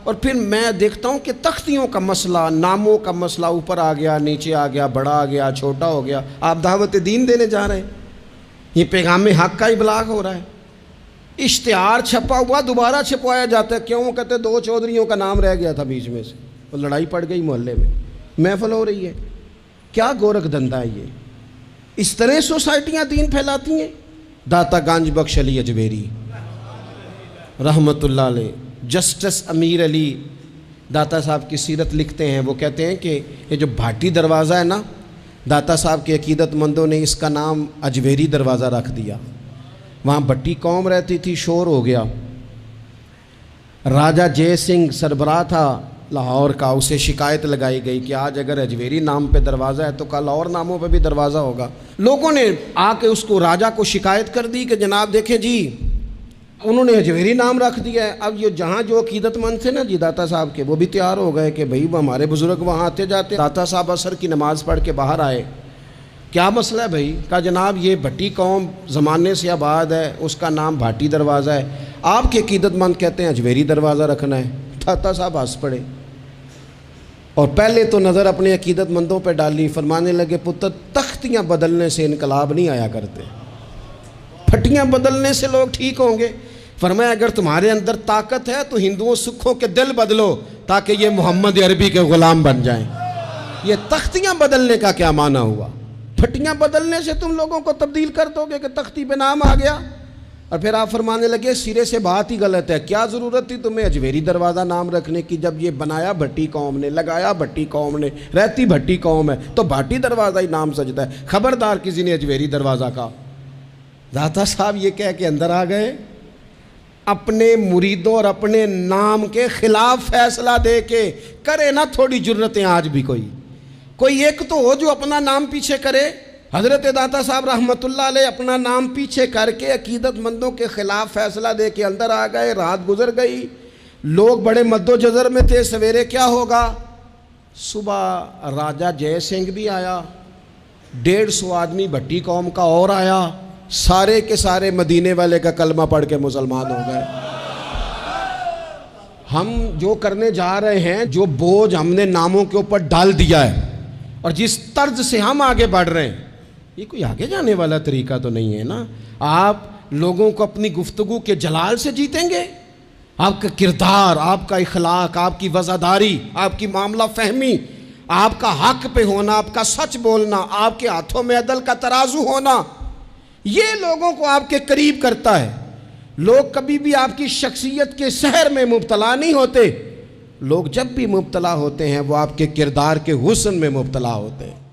اور پھر میں دیکھتا ہوں کہ تختیوں کا مسئلہ، ناموں کا مسئلہ اوپر آ گیا، نیچے آ گیا، بڑا آ گیا، چھوٹا ہو گیا۔ آپ دعوت دین دینے جا رہے ہیں، یہ پیغام حق کا ابلاغ ہو رہا ہے۔ اشتہار چھپا ہوا دوبارہ چھپوایا جاتا ہے، کیوں؟ کہتے دو چودھریوں کا نام رہ گیا تھا بیچ میں سے، وہ لڑائی پڑ گئی محلے میں، محفل ہو رہی ہے۔ کیا گورکھ دھندا ہے یہ؟ اس طرح سوسائٹیاں دین پھیلاتی ہیں۔ داتا گنج بخش علی اجمیری رحمۃ اللہ علیہ، جسٹس امیر علی داتا صاحب کی سیرت لکھتے ہیں، وہ کہتے ہیں کہ یہ جو بھاٹی دروازہ ہے نا، داتا صاحب کے عقیدت مندوں نے اس کا نام اجمیری دروازہ رکھ دیا۔ وہاں بھٹی قوم رہتی تھی، شور ہو گیا۔ راجہ جے سنگھ سربراہ تھا لاہور کا، اسے شکایت لگائی گئی کہ آج اگر اجمیری نام پہ دروازہ ہے تو کل اور ناموں پہ بھی دروازہ ہوگا۔ لوگوں نے آ کے اس کو راجہ کو شکایت کر دی کہ جناب دیکھیں جی، انہوں نے اجمیری نام رکھ دیا ہے۔ اب یہ جہاں جو عقیدت مند تھے نا جی داتا صاحب کے، وہ بھی تیار ہو گئے کہ بھئی وہ ہمارے بزرگ وہاں آتے جاتے۔ داتا صاحب عصر کی نماز پڑھ کے باہر آئے، کیا مسئلہ ہے بھئی؟ کہا جناب یہ بھٹی قوم زمانے سے آباد ہے، اس کا نام بھاٹی دروازہ ہے، آپ کے عقیدت مند کہتے ہیں اجمیری دروازہ رکھنا ہے۔ داتا صاحب ہنس پڑے اور پہلے تو نظر اپنے عقیدت مندوں پہ ڈالی، فرمانے لگے پتر تختیاں بدلنے سے انقلاب نہیں آیا کرتے، پھٹیاں بدلنے سے لوگ ٹھیک ہوں گے۔ فرمایا اگر تمہارے اندر طاقت ہے تو ہندوؤں سکھوں کے دل بدلو تاکہ یہ محمد عربی کے غلام بن جائیں۔ یہ تختیاں بدلنے کا کیا معنی ہوا؟ پھٹیاں بدلنے سے تم لوگوں کو تبدیل کر دو گے کہ تختی پہ نام آ گیا؟ اور پھر آپ فرمانے لگے سرے سے بات ہی غلط ہے، کیا ضرورت تھی تمہیں اجمیری دروازہ نام رکھنے کی؟ جب یہ بنایا بھٹی قوم نے، لگایا بھٹی قوم نے، رہتی بھٹی قوم ہے تو بھاٹی دروازہ ہی نام سجتا ہے، خبردار کسی نے اجمیری دروازہ کا۔ داتا صاحب یہ کہہ کے اندر آ گئے، اپنے مریدوں اور اپنے نام کے خلاف فیصلہ دے کے کرے نا تھوڑی جرتیں آج بھی کوئی ایک تو ہو جو اپنا نام پیچھے کرے۔ حضرت داتا صاحب رحمۃ اللہ علیہ اپنا نام پیچھے کر کے عقیدت مندوں کے خلاف فیصلہ دے کے اندر آ گئے۔ رات گزر گئی، لوگ بڑے مد و جزر میں تھے، سویرے کیا ہوگا؟ صبح راجہ جے سنگھ بھی آیا، 150 آدمی بھٹی قوم کا اور آیا، سارے کے سارے مدینے والے کا کلمہ پڑھ کے مسلمان ہو گئے۔ ہم جو کرنے جا رہے ہیں، جو بوجھ ہم نے ناموں کے اوپر ڈال دیا ہے اور جس طرز سے ہم آگے بڑھ رہے ہیں، یہ کوئی آگے جانے والا طریقہ تو نہیں ہے نا۔ آپ لوگوں کو اپنی گفتگو کے جلال سے جیتیں گے؟ آپ کا کردار، آپ کا اخلاق، آپ کی وفاداری، آپ کی معاملہ فہمی، آپ کا حق پہ ہونا، آپ کا سچ بولنا، آپ کے ہاتھوں میں عدل کا ترازو ہونا، یہ لوگوں کو آپ کے قریب کرتا ہے۔ لوگ کبھی بھی آپ کی شخصیت کے سحر میں مبتلا نہیں ہوتے، لوگ جب بھی مبتلا ہوتے ہیں وہ آپ کے کردار کے حسن میں مبتلا ہوتے ہیں۔